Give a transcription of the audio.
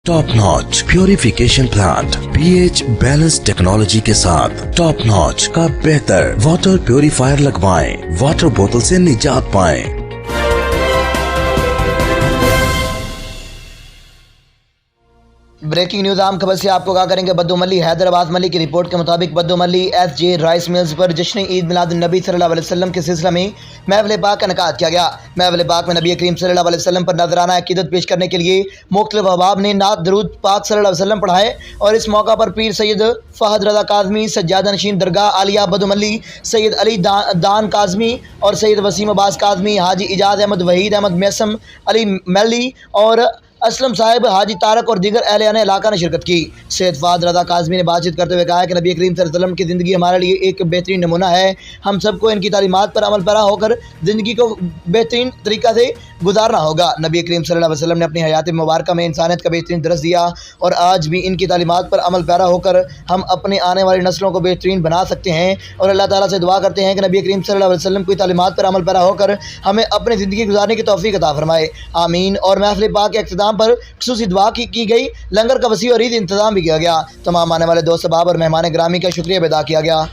Top notch purification plant pH balance technology के साथ top notch का बेहतर वाटर प्योरीफायर लगवाएं, वाटर बोतल से निजात पाएं। ब्रेकिंग न्यूज आम खबर से आपको आगाह करेंगे। बद्दू मल्ली हैदराबाद मल्ली की रिपोर्ट के मुताबिक बद्दू मल्ली SJ राइस मिल्स पर जश्न ईद मिलाद नबी सल्लल्लाहु अलैहि वसल्लम के सिलसिले में महफिल पाक का इनेकाद किया गया। महफिल पाक में नबी करीम सल्लल्लाहु अलैहि वसल्लम पर नजराना अकीदत पेश करने के लिए मुख्तलिफ अहबाब ने नात दरूद पाक सल्लल्लाहु अलैहि वसल्लम पढ़ाए और इस मौका पर पीर सैयद फहद रजा काज़मी, सज्जादा नशीन दरगाह आलिया बद्दू मल्ली, सैयद अली दान काज़मी और सैयद वसीम अब्बास काज़मी, हाजी इजाज़ अहमद, वहीद अहमद मैसम, अली मल्ली और असलम साहिब, हाजी तारक और दीगर अहले इलाका ने शिरकत की। सैयद फहद रजा काज़मी ने बातचीत करते हुए कहा कि नबी करीम सल्लल्लाहु अलैहि वसल्लम की ज़िंदगी हमारे लिए एक बेहतरीन नमूना है। हम सबको इनकी तालीमात पर अमल पैरा होकर ज़िंदगी को बेहतरीन तरीक़ा से गुजारना होगा। नबी करीम सल्लल्लाहु अलैहि वसल्लम ने अपनी हयात मुबारक में इंसानियत का बेहतरीन दर्स दिया और आज भी इनकी तालीमात पर अमल पैरा होकर हम अपने आने वाली नस्लों को बेहतरीन बना सकते हैं और अल्लाह ताला से दुआ करते हैं कि नबी करीम सल्लल्लाहु अलैहि वसल्लम की तालीमात पर अमल पैरा होकर हमें अपनी ज़िंदगी गुजारने की तौफीक अता फरमाए, आमीन। और महफिल पाक के इख्तिताम पर खुसूसी दुआ की गई। लंगर का वसी और ईद इंतजाम भी किया गया। तमाम आने वाले दोस्त अहबाब और मेहमान ग्रामी का शुक्रिया अदा किया गया।